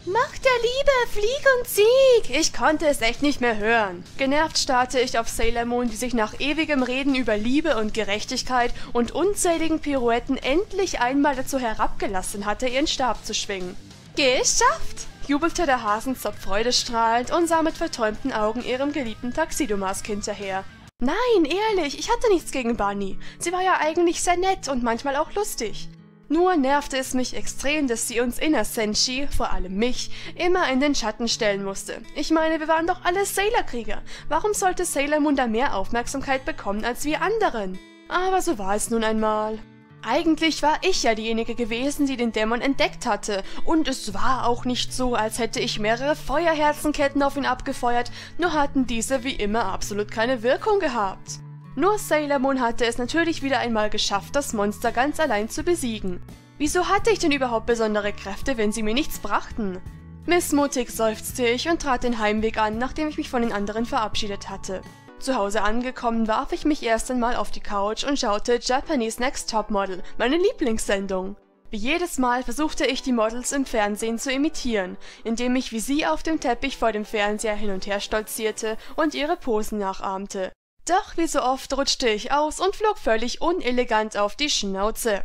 Macht der Liebe, Flieg und Sieg! Ich konnte es echt nicht mehr hören. Genervt starrte ich auf Sailor Moon, die sich nach ewigem Reden über Liebe und Gerechtigkeit und unzähligen Pirouetten endlich einmal dazu herabgelassen hatte, ihren Stab zu schwingen. Geschafft! Jubelte der Hasenzopf freudestrahlend und sah mit verträumten Augen ihrem geliebten Tuxedo-Mask hinterher. Nein, ehrlich, ich hatte nichts gegen Bunny. Sie war ja eigentlich sehr nett und manchmal auch lustig. Nur nervte es mich extrem, dass sie uns Inner Senshi, vor allem mich, immer in den Schatten stellen musste. Ich meine, wir waren doch alle Sailor-Krieger. Warum sollte Sailor Moon da mehr Aufmerksamkeit bekommen als wir anderen? Aber so war es nun einmal. Eigentlich war ich ja diejenige gewesen, die den Dämon entdeckt hatte, und es war auch nicht so, als hätte ich mehrere Feuerherzenketten auf ihn abgefeuert, nur hatten diese wie immer absolut keine Wirkung gehabt. Nur Sailor Moon hatte es natürlich wieder einmal geschafft, das Monster ganz allein zu besiegen. Wieso hatte ich denn überhaupt besondere Kräfte, wenn sie mir nichts brachten? Missmutig seufzte ich und trat den Heimweg an, nachdem ich mich von den anderen verabschiedet hatte. Zu Hause angekommen, warf ich mich erst einmal auf die Couch und schaute Japanese Next Top Model, meine Lieblingssendung. Wie jedes Mal versuchte ich, die Models im Fernsehen zu imitieren, indem ich wie sie auf dem Teppich vor dem Fernseher hin und her stolzierte und ihre Posen nachahmte. Doch wie so oft rutschte ich aus und flog völlig unelegant auf die Schnauze.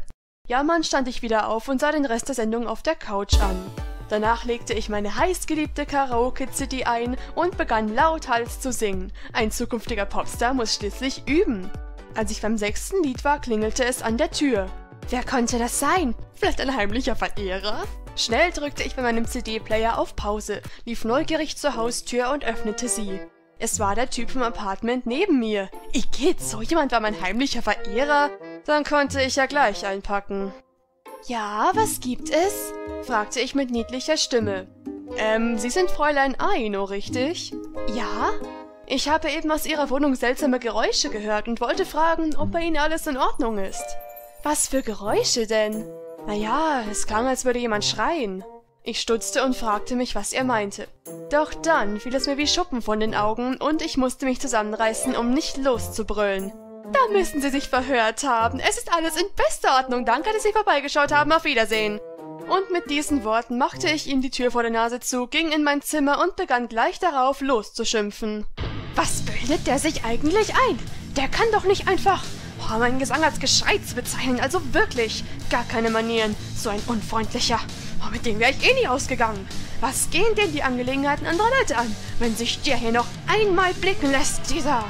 Jammernd stand ich wieder auf und sah den Rest der Sendung auf der Couch an. Danach legte ich meine heißgeliebte Karaoke-CD ein und begann lauthals zu singen. Ein zukünftiger Popstar muss schließlich üben. Als ich beim 6. Lied war, klingelte es an der Tür. Wer konnte das sein? Vielleicht ein heimlicher Verehrer? Schnell drückte ich bei meinem CD-Player auf Pause, lief neugierig zur Haustür und öffnete sie. Es war der Typ vom Apartment neben mir. Igitt, so jemand war mein heimlicher Verehrer? Dann konnte ich ja gleich einpacken. »Ja, was gibt es?« fragte ich mit niedlicher Stimme. Sie sind Fräulein Aino, richtig?« »Ja?« Ich habe eben aus Ihrer Wohnung seltsame Geräusche gehört und wollte fragen, ob bei Ihnen alles in Ordnung ist.« »Was für Geräusche denn?« »Naja, es klang, als würde jemand schreien.« Ich stutzte und fragte mich, was er meinte. Doch dann fiel es mir wie Schuppen von den Augen und ich musste mich zusammenreißen, um nicht loszubrüllen. »Da müssen Sie sich verhört haben. Es ist alles in bester Ordnung. Danke, dass Sie vorbeigeschaut haben. Auf Wiedersehen.« Und mit diesen Worten machte ich ihm die Tür vor der Nase zu, ging in mein Zimmer und begann gleich darauf loszuschimpfen. »Was bildet der sich eigentlich ein? Der kann doch nicht einfach... meinen Gesang als Geschrei zu bezeichnen, also wirklich. Gar keine Manieren. So ein unfreundlicher. Mit dem wäre ich eh nie ausgegangen. Was gehen denn die Angelegenheiten anderer Leute an, wenn sich der hier noch einmal blicken lässt, dieser...«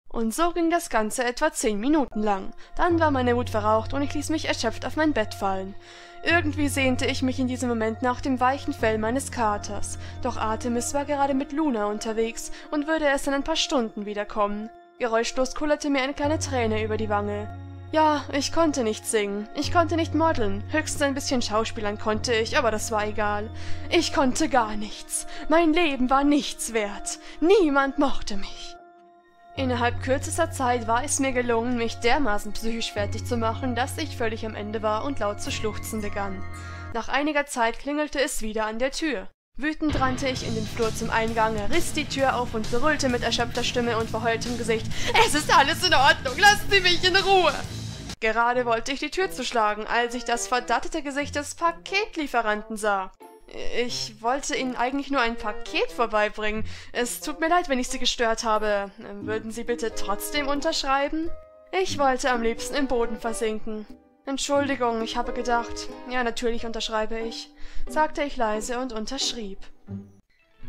Und so ging das Ganze etwa 10 Minuten lang. Dann war meine Wut verraucht und ich ließ mich erschöpft auf mein Bett fallen. Irgendwie sehnte ich mich in diesem Moment nach dem weichen Fell meines Katers. Doch Artemis war gerade mit Luna unterwegs und würde erst in ein paar Stunden wiederkommen. Geräuschlos kullerte mir eine kleine Träne über die Wange. Ja, ich konnte nicht singen, ich konnte nicht modeln, höchstens ein bisschen schauspielern konnte ich, aber das war egal. Ich konnte gar nichts, mein Leben war nichts wert, niemand mochte mich. Innerhalb kürzester Zeit war es mir gelungen, mich dermaßen psychisch fertig zu machen, dass ich völlig am Ende war und laut zu schluchzen begann. Nach einiger Zeit klingelte es wieder an der Tür. Wütend rannte ich in den Flur zum Eingang, riss die Tür auf und brüllte mit erschöpfter Stimme und verheultem Gesicht: »Es ist alles in Ordnung, lassen Sie mich in Ruhe!« Gerade wollte ich die Tür zuschlagen, als ich das verdattete Gesicht des Paketlieferanten sah. Ich wollte Ihnen eigentlich nur ein Paket vorbeibringen. Es tut mir leid, wenn ich Sie gestört habe. Würden Sie bitte trotzdem unterschreiben? Ich wollte am liebsten im Boden versinken. »Entschuldigung, ich habe gedacht, ja, natürlich unterschreibe ich«, sagte ich leise und unterschrieb.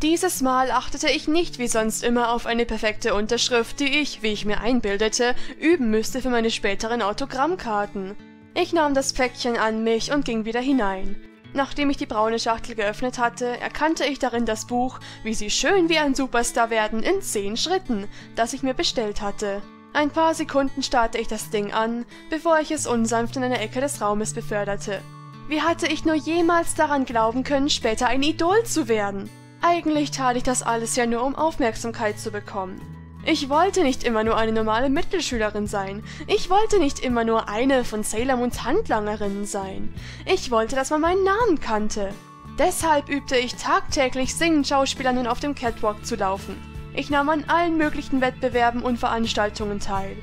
Dieses Mal achtete ich nicht wie sonst immer auf eine perfekte Unterschrift, die ich, wie ich mir einbildete, üben müsste für meine späteren Autogrammkarten. Ich nahm das Päckchen an mich und ging wieder hinein. Nachdem ich die braune Schachtel geöffnet hatte, erkannte ich darin das Buch »Wie Sie schön wie ein Superstar werden in 10 Schritten«, das ich mir bestellt hatte. Ein paar Sekunden starrte ich das Ding an, bevor ich es unsanft in eine Ecke des Raumes beförderte. Wie hatte ich nur jemals daran glauben können, später ein Idol zu werden? Eigentlich tat ich das alles ja nur, um Aufmerksamkeit zu bekommen. Ich wollte nicht immer nur eine normale Mittelschülerin sein. Ich wollte nicht immer nur eine von Sailor Moons Handlangerinnen sein. Ich wollte, dass man meinen Namen kannte. Deshalb übte ich tagtäglich singend Schauspielerinnen auf dem Catwalk zu laufen. Ich nahm an allen möglichen Wettbewerben und Veranstaltungen teil.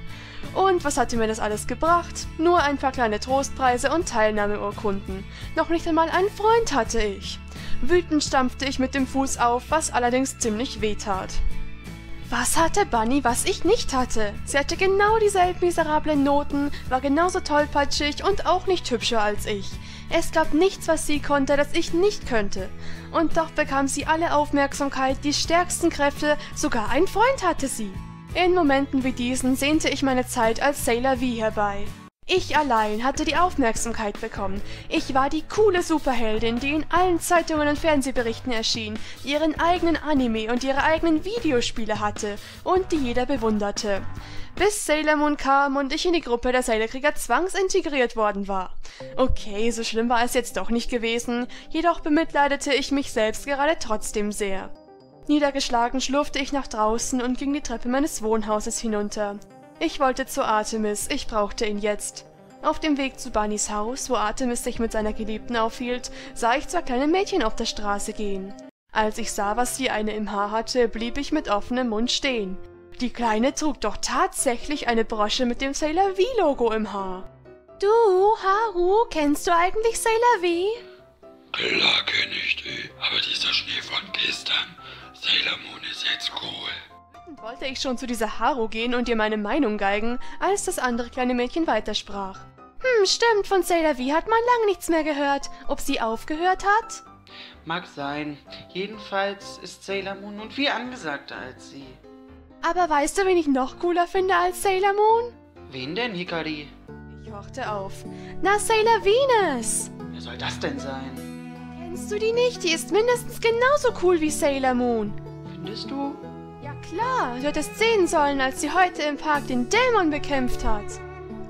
Und was hatte mir das alles gebracht? Nur ein paar kleine Trostpreise und Teilnahmeurkunden. Noch nicht einmal einen Freund hatte ich. Wütend stampfte ich mit dem Fuß auf, was allerdings ziemlich weh tat. Was hatte Bunny, was ich nicht hatte? Sie hatte genau dieselben miserablen Noten, war genauso tollpatschig und auch nicht hübscher als ich. Es gab nichts, was sie konnte, das ich nicht könnte. Und doch bekam sie alle Aufmerksamkeit, die stärksten Kräfte, sogar einen Freund hatte sie. In Momenten wie diesen sehnte ich meine Zeit als Sailor V herbei. Ich allein hatte die Aufmerksamkeit bekommen. Ich war die coole Superheldin, die in allen Zeitungen und Fernsehberichten erschien, die ihren eigenen Anime und ihre eigenen Videospiele hatte und die jeder bewunderte. Bis Sailor Moon kam und ich in die Gruppe der Sailor-Krieger zwangsintegriert worden war. Okay, so schlimm war es jetzt doch nicht gewesen, jedoch bemitleidete ich mich selbst gerade trotzdem sehr. Niedergeschlagen schlurfte ich nach draußen und ging die Treppe meines Wohnhauses hinunter. Ich wollte zu Artemis, ich brauchte ihn jetzt. Auf dem Weg zu Bunnys Haus, wo Artemis sich mit seiner Geliebten aufhielt, sah ich zwei kleine Mädchen auf der Straße gehen. Als ich sah, was die eine im Haar hatte, blieb ich mit offenem Mund stehen. Die Kleine trug doch tatsächlich eine Brosche mit dem Sailor V-Logo im Haar. Du, Haru, kennst du eigentlich Sailor V? Klar kenn ich die, aber dieser Schnee von gestern. Sailor Moon ist jetzt cool. Wollte ich schon zu dieser Haru gehen und ihr meine Meinung geigen, als das andere kleine Mädchen weitersprach. Stimmt, von Sailor V hat man lang nichts mehr gehört. Ob sie aufgehört hat? Mag sein. Jedenfalls ist Sailor Moon nun viel angesagter als sie. Aber weißt du, wen ich noch cooler finde als Sailor Moon? Wen denn, Hikari? Ich horchte auf. Na, Sailor Venus! Wer soll das denn sein? Kennst du die nicht? Die ist mindestens genauso cool wie Sailor Moon. Findest du? Ja klar, du hättest sehen sollen, als sie heute im Park den Dämon bekämpft hat.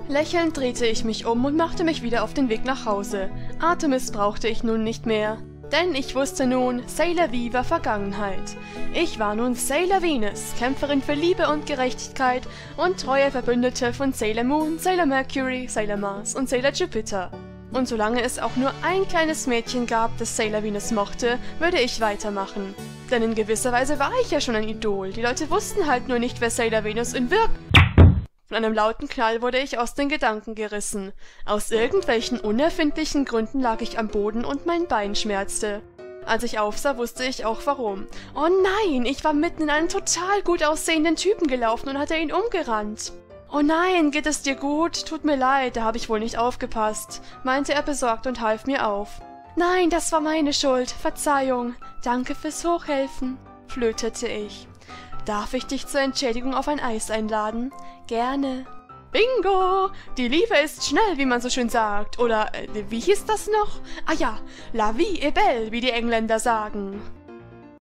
Lächelnd drehte ich mich um und machte mich wieder auf den Weg nach Hause. Artemis brauchte ich nun nicht mehr. Denn ich wusste nun, Sailor V war Vergangenheit. Ich war nun Sailor Venus, Kämpferin für Liebe und Gerechtigkeit und treue Verbündete von Sailor Moon, Sailor Mercury, Sailor Mars und Sailor Jupiter. Und solange es auch nur ein kleines Mädchen gab, das Sailor Venus mochte, würde ich weitermachen. Denn in gewisser Weise war ich ja schon ein Idol. Die Leute wussten halt nur nicht, wer Sailor Venus in Wirklichkeit... Von einem lauten Knall wurde ich aus den Gedanken gerissen. Aus irgendwelchen unerfindlichen Gründen lag ich am Boden und mein Bein schmerzte. Als ich aufsah, wusste ich auch warum. Oh nein, ich war mitten in einen total gut aussehenden Typen gelaufen und hatte ihn umgerannt. Oh nein, geht es dir gut? Tut mir leid, da habe ich wohl nicht aufgepasst, meinte er besorgt und half mir auf. Nein, das war meine Schuld, Verzeihung, danke fürs Hochhelfen, flötete ich. Darf ich dich zur Entschädigung auf ein Eis einladen? Gerne. Bingo! Die Liebe ist schnell, wie man so schön sagt. Oder, wie hieß das noch? Ah ja, la vie est belle, wie die Engländer sagen.